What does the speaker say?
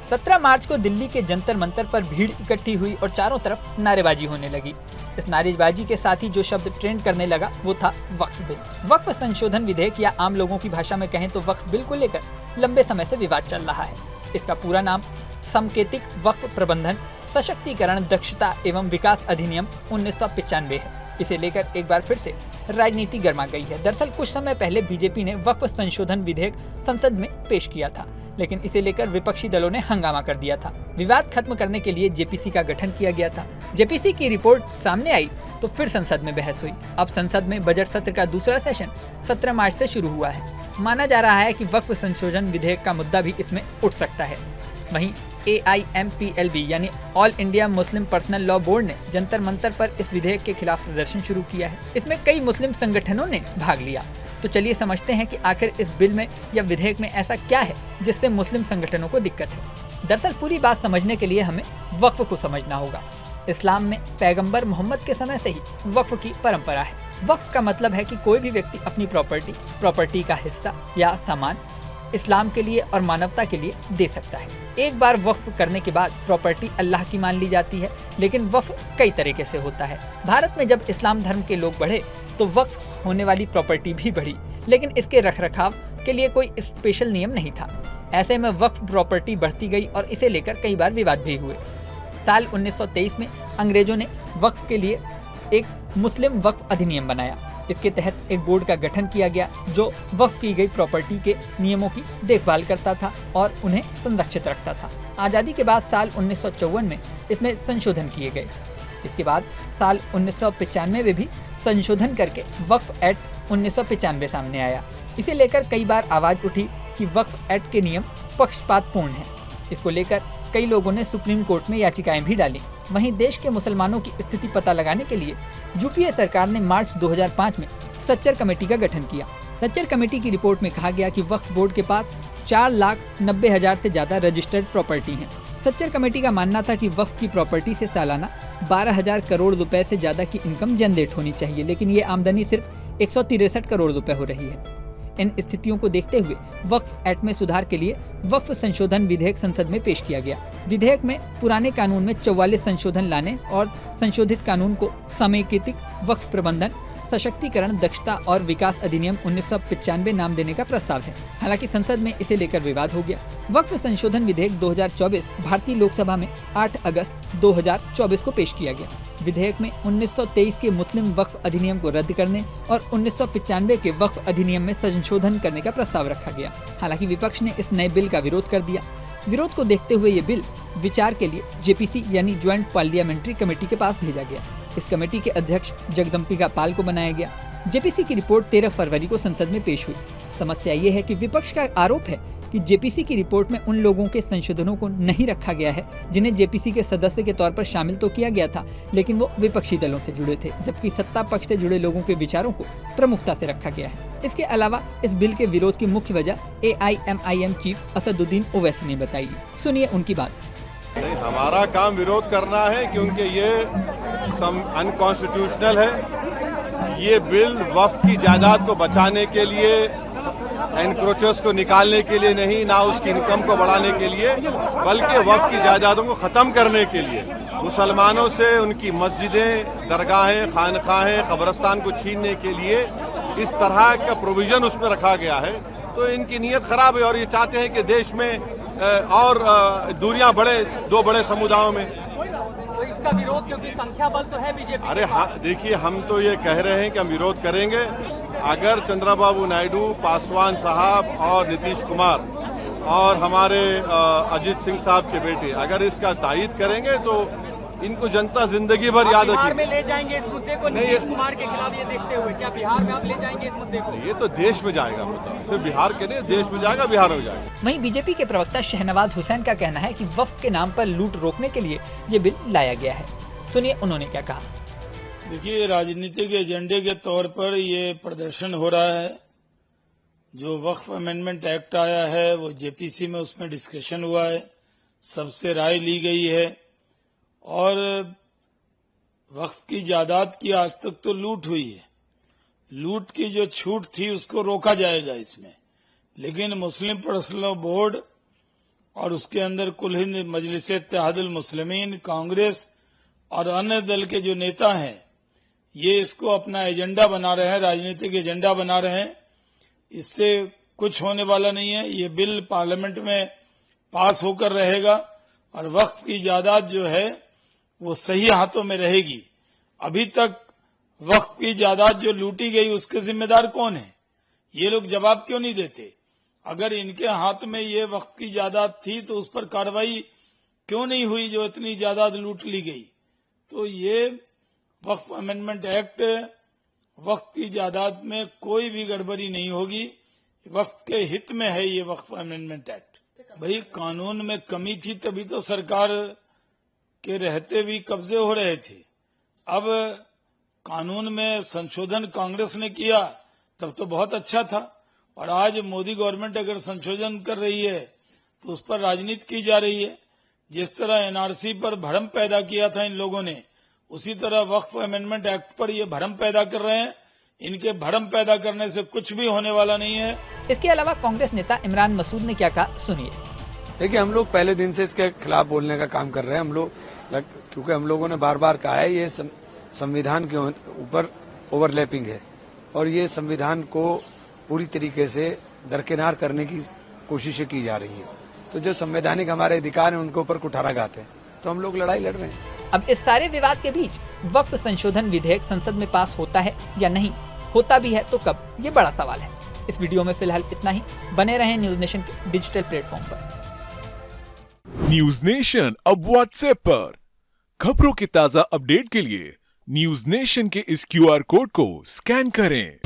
17 मार्च को दिल्ली के जंतर मंतर पर भीड़ इकट्ठी हुई और चारों तरफ नारेबाजी होने लगी। इस नारेबाजी के साथ ही जो शब्द ट्रेंड करने लगा वो था वक्फ बिल। वक्फ संशोधन विधेयक या आम लोगों की भाषा में कहें तो वक्फ बिल को लेकर लंबे समय से विवाद चल रहा है। इसका पूरा नाम समकेतिक वक्फ प्रबंधन, सशक्तिकरण, दक्षता एवं विकास अधिनियम 1995 है। इसे लेकर एक बार फिर से राजनीति गर्मा गई है। दरअसल कुछ समय पहले बीजेपी ने वक्फ संशोधन विधेयक संसद में पेश किया था, लेकिन इसे लेकर विपक्षी दलों ने हंगामा कर दिया था। विवाद खत्म करने के लिए जेपीसी का गठन किया गया था। जेपीसी की रिपोर्ट सामने आई तो फिर संसद में बहस हुई। अब संसद में बजट सत्र का दूसरा सेशन 17 मार्च से शुरू हुआ है। माना जा रहा है कि वक्फ संशोधन विधेयक का मुद्दा भी इसमें उठ सकता है। वहीं AIMPLB यानी all India Muslim personal law board ने जंतर मंतर पर इस विधेयक के खिलाफ प्रदर्शन शुरू किया है। इसमें कई मुस्लिम संगठनों ने भाग लिया। तो चलिए समझते हैं कि आखिर इस बिल में या विधेयक में ऐसा क्या है जिससे मुस्लिम संगठनों को दिक्कत है। दरअसल पूरी बात समझने के लिए हमें वक्फ को समझना होगा। इस्लाम में पैगंबर मोहम्मद के समय से ही वक्फ की परंपरा है। वक्फ का मतलब है कि कोई भी व्यक्ति अपनी प्रॉपर्टी का हिस्सा या सामान इस्लाम के लिए और मानवता के लिए दे सकता है। एक बार वक्फ करने के बाद प्रॉपर्टी अल्लाह की मान ली जाती है, लेकिन वक्फ कई तरीके से होता है। भारत में जब इस्लाम धर्म के लोग बढ़े तो वक्फ होने वाली प्रॉपर्टी भी बढ़ी, लेकिन इसके रखरखाव के लिए कोई स्पेशल नियम नहीं था। ऐसे में वक्फ प्रॉपर्टी बढ़ती गई और इसे लेकर कई बार विवाद भी हुए। साल 1923 में अंग्रेजों ने वक्फ के लिए एक मुस्लिम वक्फ अधिनियम बनाया। इसके तहत एक बोर्ड का गठन किया गया जो वक्फ की गई प्रॉपर्टी के नियमों की देखभाल करता था और उन्हें संरक्षित रखता था। आज़ादी के बाद साल 1954 में इसमें संशोधन किए गए। इसके बाद साल 1995 में भी संशोधन करके वक्फ एक्ट 1995 सामने आया। इसे लेकर कई बार आवाज़ उठी कि वक्फ एक्ट के नियम पक्षपातपूर्ण हैं। इसको लेकर कई लोगों ने सुप्रीम कोर्ट में याचिकाएं भी डाली। वहीं देश के मुसलमानों की स्थिति पता लगाने के लिए यूपीए सरकार ने मार्च 2005 में सच्चर कमेटी का गठन किया। सच्चर कमेटी की रिपोर्ट में कहा गया कि वक्फ बोर्ड के पास 4,90,000 से ज्यादा रजिस्टर्ड प्रॉपर्टी हैं। सच्चर कमेटी का मानना था कि वक्फ की प्रॉपर्टी से सालाना 12,000 करोड़ रुपए से ज्यादा की इनकम जनरेट होनी चाहिए, लेकिन ये आमदनी सिर्फ 163 करोड़ रुपए हो रही है। इन स्थितियों को देखते हुए वक्फ एक्ट में सुधार के लिए वक्फ संशोधन विधेयक संसद में पेश किया गया। विधेयक में पुराने कानून में 44 संशोधन लाने और संशोधित कानून को समेकित वक्फ प्रबंधन, सशक्तिकरण, दक्षता और विकास अधिनियम 1995 नाम देने का प्रस्ताव है। हालांकि संसद में इसे लेकर विवाद हो गया। वक्फ संशोधन विधेयक 2024 भारतीय लोकसभा में 8 अगस्त 2024 को पेश किया गया। विधेयक में 1923 के मुस्लिम वक्फ अधिनियम को रद्द करने और 1995 के वक्फ अधिनियम में संशोधन करने का प्रस्ताव रखा गया। हालांकि विपक्ष ने इस नए बिल का विरोध कर दिया। विरोध को देखते हुए ये बिल विचार के लिए जेपीसी यानी ज्वाइंट पार्लियामेंट्री कमेटी के पास भेजा गया। इस कमेटी के अध्यक्ष जगदम्बिका पाल को बनाया गया। जेपीसी की रिपोर्ट 13 फरवरी को संसद में पेश हुई। समस्या ये है कि विपक्ष का आरोप है कि जेपीसी की रिपोर्ट में उन लोगों के संशोधनों को नहीं रखा गया है जिन्हें जेपीसी के सदस्य के तौर पर शामिल तो किया गया था, लेकिन वो विपक्षी दलों से जुड़े थे, जबकि सत्ता पक्ष से जुड़े लोगों के विचारों को प्रमुखता से रखा गया है। इसके अलावा इस बिल के विरोध की मुख्य वजह AIMIM चीफ असदुद्दीन ओवैसी ने बताई। सुनिए उनकी बात। नहीं, हमारा काम विरोध करना है क्योंकि ये अनकॉन्स्टिट्यूशनल है। ये बिल वक्फ की जायदाद को बचाने के लिए, एनक्रोचर्स को निकालने के लिए नहीं, ना उसकी इनकम को बढ़ाने के लिए, बल्कि वक्फ की जायदादों को ख़त्म करने के लिए, मुसलमानों से उनकी मस्जिदें, दरगाहें, खानखाहें, कब्रस्तान को छीनने के लिए इस तरह का प्रोविजन उसमें रखा गया है। तो इनकी नीयत खराब है और ये चाहते हैं कि देश में और दूरियां बढ़े दो बड़े समुदायों में। तो इसका विरोध, क्योंकि संख्या बल तो है बीजेपी। अरे हाँ, देखिए, हम तो ये कह रहे हैं कि हम विरोध करेंगे अगर चंद्रबाबू नायडू, पासवान साहब और नीतीश कुमार और हमारे अजीत सिंह साहब के बेटे अगर इसका तायीद करेंगे तो इनको जनता जिंदगी भर याद रखेगी। बिहार में ले जाएंगे इस मुद्दे को नीतीश कुमार के खिलाफ ये देखते हुए, क्या बिहार में आप ले जाएंगे इस मुद्दे को? ये तो देश में जाएगा मुद्दा, सिर्फ बिहार के लिए, देश में जाएगा, बिहार में जाएगा। वहीं बीजेपी के प्रवक्ता शहनवाज हुसैन का कहना है कि वक्फ के नाम पर लूट रोकने के लिए ये बिल लाया गया है। सुनिए उन्होंने क्या कहा। देखिए, राजनीतिक एजेंडे के तौर पर ये प्रदर्शन हो रहा है। जो वक्फ अमेंडमेंट एक्ट आया है वो जेपीसी में उसमें डिस्कशन हुआ है, सबसे राय ली गई है और वक्फ की जायदाद की आज तक तो लूट हुई है। लूट की जो छूट थी उसको रोका जाएगा इसमें, लेकिन मुस्लिम पर्सनल लॉ बोर्ड और उसके अंदर कुल हिंद मजलिस इत्तेहादुल मुस्लिमीन, कांग्रेस और अन्य दल के जो नेता हैं ये इसको अपना एजेंडा बना रहे हैं, राजनीतिक एजेंडा बना रहे हैं। इससे कुछ होने वाला नहीं है। ये बिल पार्लियामेंट में पास होकर रहेगा और वक्फ की जायदाद जो है वो सही हाथों में रहेगी। अभी तक वक्फ की जायदाद जो लूटी गई उसके जिम्मेदार कौन है? ये लोग जवाब क्यों नहीं देते? अगर इनके हाथ में ये वक्फ की जायदाद थी तो उस पर कार्रवाई क्यों नहीं हुई जो इतनी जायदाद लूट ली गई? तो ये वक्फ अमेंडमेंट एक्ट, वक्फ की जायदाद में कोई भी गड़बड़ी नहीं होगी। वक्फ के हित में है ये वक्फ अमेंडमेंट एक्ट। भाई कानून में कमी थी तभी तो सरकार के रहते भी कब्जे हो रहे थे। अब कानून में संशोधन कांग्रेस ने किया तब तो बहुत अच्छा था, और आज मोदी गवर्नमेंट अगर संशोधन कर रही है तो उस पर राजनीति की जा रही है। जिस तरह एनआरसी पर भ्रम पैदा किया था इन लोगों ने, उसी तरह वक्फ अमेंडमेंट एक्ट पर ये भ्रम पैदा कर रहे हैं। इनके भ्रम पैदा करने से कुछ भी होने वाला नहीं है। इसके अलावा कांग्रेस नेता इमरान मसूद ने क्या कहा, सुनिए। देखिए, हम लोग पहले दिन से इसके खिलाफ बोलने का काम कर रहे हैं। हम लोग क्योंकि हम लोगों ने बार बार कहा है ये संविधान के ऊपर ओवरलैपिंग है और ये संविधान को पूरी तरीके से दरकिनार करने की कोशिशें की जा रही हैं। तो जो संवैधानिक हमारे अधिकार हैं उनके ऊपर कुठाराघात है, तो हम लोग लड़ाई लड़ रहे हैं। अब इस सारे विवाद के बीच वक्फ संशोधन विधेयक संसद में पास होता है या नहीं, होता भी है तो कब, ये बड़ा सवाल है। इस वीडियो में फिलहाल इतना ही। बने रहें न्यूज नेशन के डिजिटल प्लेटफॉर्म पर। न्यूज नेशन अब व्हाट्सएप पर खबरों के ताजा अपडेट के लिए न्यूज नेशन के इस QR कोड को स्कैन करें।